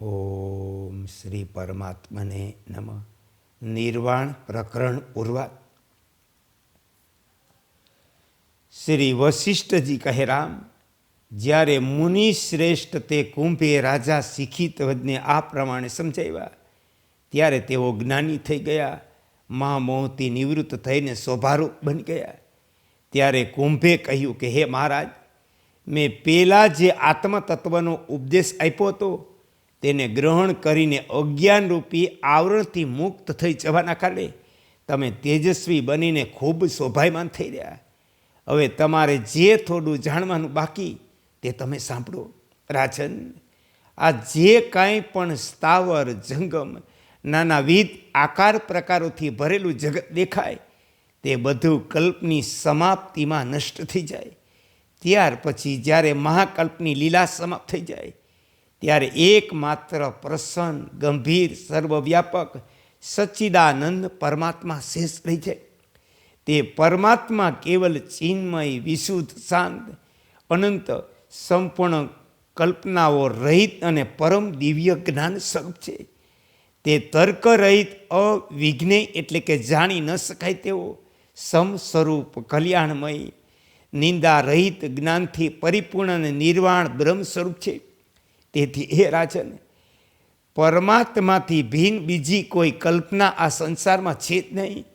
ઓમ શ્રી પરમાત્મને નમઃ. નિર્વાણ પ્રકરણ પૂર્વાત. શ્રી વશિષ્ઠજી કહે, રામ, જ્યારે મુનિ શ્રેષ્ઠ તે કુંભે રાજા શિખિતવદને આ પ્રમાણે સમજાવ્યા ત્યારે તેઓ જ્ઞાની થઈ ગયા, મહામોહથી નિવૃત્ત થઈને સ્વભારૂપ બની ગયા. ત્યારે કુંભે કહ્યું કે, હે મહારાજ, મેં પહેલાં જે આત્મતત્વનો ઉપદેશ આપ્યો હતો તેને ગ્રહણ કરીને અજ્ઞાનરૂપી આવરણથી મુક્ત થઈ જવાના કારણે તમે તેજસ્વી બનીને ખૂબ શોભાયમાન થઈ રહ્યા. હવે તમારે જે થોડું જાણવાનું બાકી તે તમે સાંભળો. રાજન, આ જે કાંઈ પણ સ્થાવર જંગમ નાનાવિધ આકાર પ્રકારોથી ભરેલું જગત દેખાય તે બધું કલ્પની સમાપ્તિમાં નષ્ટ થઈ જાય. ત્યાર પછી જ્યારે મહાકલ્પની લીલા સમાપ્ત થઈ જાય ત્યારે એકમાત્ર પ્રસન્ન, ગંભીર, સર્વવ્યાપક સચ્ચિદાનંદ પરમાત્મા શેષ રહી જાય. તે પરમાત્મા કેવલ ચિન્મય, વિશુદ્ધ, શાંત, અનંત, સંપૂર્ણ કલ્પનાઓ રહિત અને પરમ દિવ્ય જ્ઞાન સ્વરૂપ છે. તે તર્ક રહિત, અવિજ્ઞેય એટલે કે જાણી ન શકાય તેવો સમ સ્વરૂપ, કલ્યાણમય, નિંદા રહિત, જ્ઞાનથી પરિપૂર્ણ અને નિર્વાણ બ્રહ્મ સ્વરૂપ છે. તેથી હે રાજન, પરમાત્માથી ભિન્ન બીજી કોઈ કલ્પના આ સંસારમાં છે જ નહીં.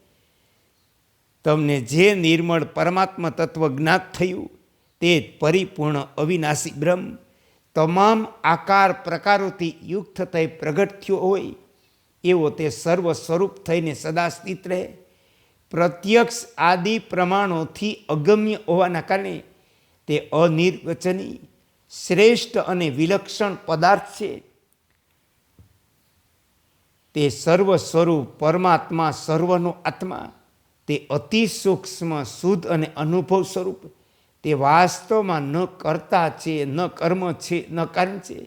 તમને જે નિર્મળ પરમાત્મા તત્વ જ્ઞાત થયું તે પરિપૂર્ણ અવિનાશી બ્રહ્મ તમામ આકાર પ્રકારોથી યુક્ત થઈ પ્રગટ થયો હોય એવો તે સર્વ સ્વરૂપ થઈને સદા સ્થિત રહે. પ્રત્યક્ષ આદિ પ્રમાણોથી અગમ્ય હોવાના કારણે તે અનિર્વચનીય, શ્રેષ્ઠ અને વિલક્ષણ પદાર્થ છે. તે સર્વ સ્વરૂપ પરમાત્મા, સર્વનો આત્મા, તે અતિ સૂક્ષ્મ, શુદ્ધ અને અનુભવ સ્વરૂપ, તે વાસ્તવમાં ન કર્તા છે, ન કર્મ છે, ન કારણ છે.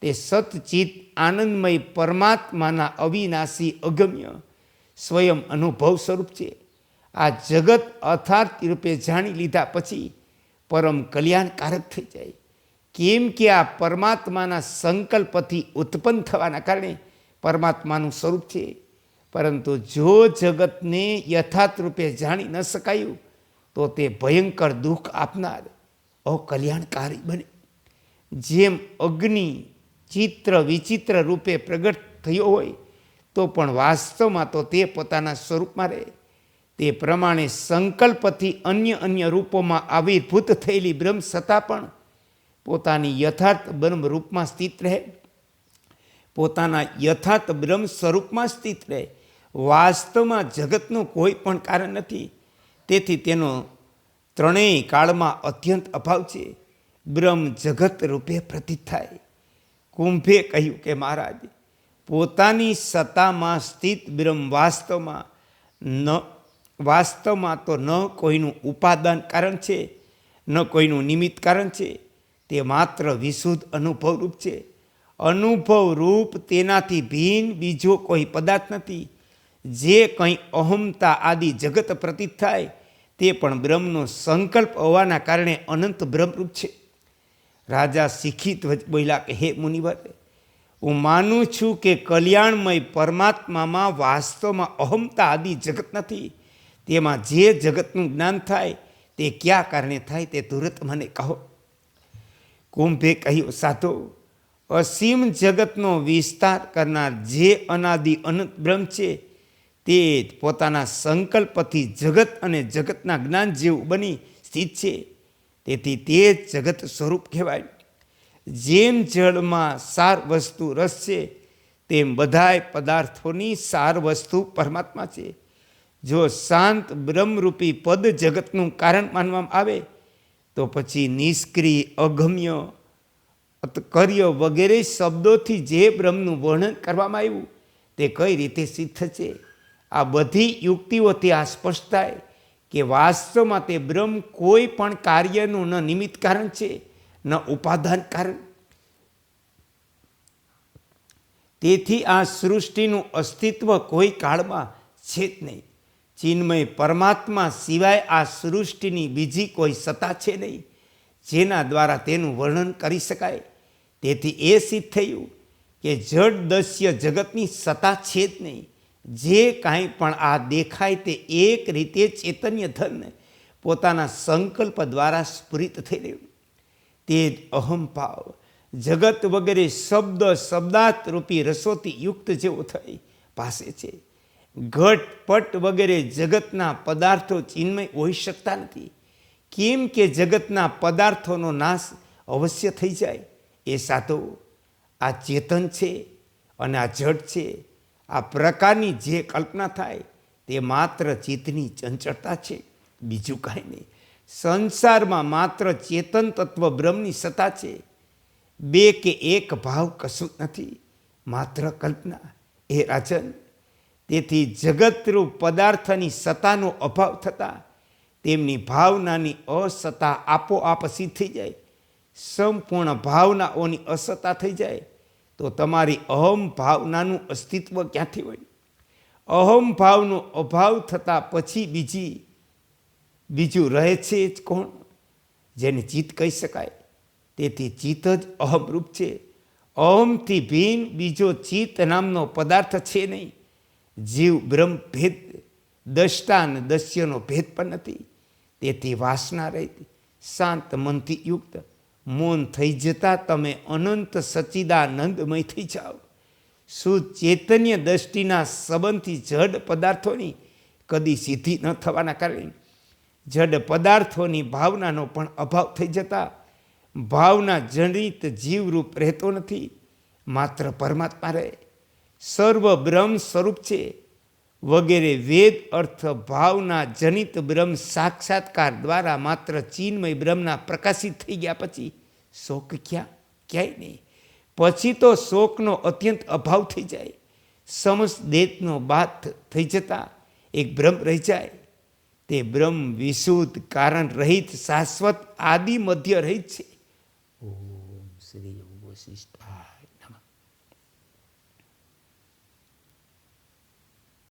તે સતચિત આનંદમય પરમાત્માના અવિનાશી, અગમ્ય સ્વયં અનુભવ સ્વરૂપ છે. આ જગત અર્થાત રૂપે જાણી લીધા પછી પરમ કલ્યાણકારક થઈ જાય. કેમ કે આ પરમાત્માના સંકલ્પથી ઉત્પન્ન થવાના કારણે પરમાત્માનું સ્વરૂપ છે. પરંતુ જો જગતને યથાર્થ રૂપે જાણી ન શકાયું તો તે ભયંકર દુઃખ આપનાર, અકલ્યાણકારી બને. જેમ અગ્નિ ચિત્ર વિચિત્ર રૂપે પ્રગટ થયો હોય તો પણ વાસ્તવમાં તો તે પોતાના સ્વરૂપમાં રહે, તે પ્રમાણે સંકલ્પથી અન્ય રૂપોમાં આવિર્ભૂત થયેલી બ્રહ્મ સત્તા પણ પોતાની યથાર્થ બ્રહ્મ રૂપમાં સ્થિત રહે, પોતાના યથાર્થ બ્રહ્મ સ્વરૂપમાં સ્થિત રહે. વાસ્તવમાં જગતનું કોઈ પણ કારણ નથી, તેથી તેનો ત્રણેય કાળમાં અત્યંત અભાવ છે. બ્રહ્મ જગત રૂપે પ્રતીત થાય. કુંભે કહ્યું કે, મહારાજ, પોતાની સત્તામાં સ્થિત બ્રહ્મ વાસ્તવમાં તો ન કોઈનું ઉપાદાન કારણ છે, ન કોઈનું નિમિત્ત કારણ છે. તે માત્ર વિશુદ્ધ અનુભવ રૂપ છે. અનુભવ રૂપ તેનાથી ભિન્ન બીજો કોઈ પદાર્થ નથી. જે કંઈ અહમતા આદિ જગત પ્રતીત થાય તે પણ બ્રહ્મનો સંકલ્પ હોવાના કારણે અનંત બ્રહ્મરૂપ છે. રાજા શિખિત બોલ્યા કે, હે મુનિવર, હું માનું છું કે કલ્યાણમય પરમાત્મામાં વાસ્તવમાં અહમતા આદિ જગત નથી. તેમાં જે જગતનું જ્ઞાન થાય તે કયા કારણે થાય તે તુરંત મને કહો. કુંભે કહ્યું, સાધુ, અસીમ જગતનો વિસ્તાર કરનાર જે અનાદિ અનંત બ્રહ્મ છે તે પોતાના સંકલ્પથી જગત અને જગતના જ્ઞાન જેવું બની સ્થિત છે. તેથી તે જગત સ્વરૂપ કહેવાય. જેમ જળમાં સાર વસ્તુ રસ છે તેમ બધાય પદાર્થોની સાર વસ્તુ પરમાત્મા છે. જો શાંત બ્રહ્મરૂપી પદ જગતનું કારણ માનવામાં આવે તો પછી નિષ્ક્રિય, અગમ્ય, કર્ય વગેરે શબ્દોથી જે બ્રહ્મનું વર્ણન કરવામાં આવ્યું તે કઈ રીતે સિદ્ધ થશે? આ બધી યુક્તિઓથી આ સ્પષ્ટ થાય કે વાસ્તવમાં તે બ્રહ્મ કોઈ પણ કાર્યનું ન નિમિત્ત કારણ છે, ન ઉપાદાન કારણ. તેથી આ સૃષ્ટિનું અસ્તિત્વ કોઈ કાળમાં છે જ નહીં. ચિન્મય પરમાત્મા સિવાય આ સૃષ્ટિની બીજી કોઈ સત્તા છે નહીં જેના દ્વારા તેનું વર્ણન કરી શકાય. તેથી એ સિદ્ધ થયું કે જડ દસ્ય જગતની સત્તા છે જ નહીં. જે કાંઈ પણ આ દેખાય તે એક રીતે ચૈતન્ય ધન પોતાના સંકલ્પ દ્વારા સ્ફુરિત થઈ રહ્યું. તે જ અહમભાવ જગત વગેરે શબ્દ શબ્દાર્થ રૂપી રસોથી યુક્ત જેવો થઈ પાસે છે. ઘટ પટ વગેરે જગતના પદાર્થો ચિન્મય હોઈ શકતા નથી. કેમ કે જગતના પદાર્થોનો નાશ અવશ્ય થઈ જાય. એ સાધુ આ ચેતન છે અને આ જડ છે. આ પ્રકારની જે કલ્પના થાય તે માત્ર ચિત્તની ચંચળતા છે, બીજું કાંઈ નહીં. સંસારમાં માત્ર ચેતન તત્વ બ્રહ્મની સત્તા છે. બે કે એક ભાવ કશું જ નથી, માત્ર કલ્પના. એ રાજન, તેથી જગતરૂપ પદાર્થની સત્તાનો અભાવ થતાં તેમની ભાવનાની અસત્તા આપોઆપ સિદ્ધ થઈ જાય. સંપૂર્ણ ભાવનાઓની અસત્તા થઈ જાય તો તમારી અહમ ભાવનાનું અસ્તિત્વ ક્યાંથી હોય? અહમ ભાવનો અભાવ થતાં પછી બીજું રહે છે જ કોણ? જેને ચિત્ત કહી શકાય. તેથી ચિત્ત જ અહમરૂપ છે. અહમથી ભિન્ન બીજો ચિત્ત નામનો પદાર્થ છે નહીં. જીવ બ્રહ્મ ભેદ, દ્રષ્ટા અને દસ્યનો ભેદ પણ નથી. તેથી વાસના રહિત શાંત મનથી યુક્ત મૌન થઈ જતા તમે અનંત સચ્ચિદાનંદમય થઈ જાઓ. શુદ્ધ ચૈતન્ય દ્રષ્ટિના સંબંધથી જડ પદાર્થોની કદી સિદ્ધિ ન થવાના કારણે જડ પદાર્થોની ભાવનાનો પણ અભાવ થઈ જતા ભાવના જનિત જીવરૂપ રહેતો નથી, માત્ર પરમાત્મા રહે. સર્વ બ્રહ્મ સ્વરૂપ છે વગેરે વેદ અર્થ ભાવના જનિત બ્રહ્મ સાક્ષાત્કાર દ્વારા માત્ર ચિન્મય બ્રહ્મના પ્રકાશિત થઈ ગયા પછી શોક ક્યાંય નહીં. પછી તો શોકનો અત્યંત અભાવ થઈ જાય. સમસ્ત દેશનો બાદ થઈ જતા એક બ્રહ્મ રહી જાય. તે બ્રહ્મ વિશુદ્ધ કારણ રહિત શાશ્વત આદિ મધ્ય રહિત છે. ઓમ શ્રી વશિષ્ઠાય નમઃ.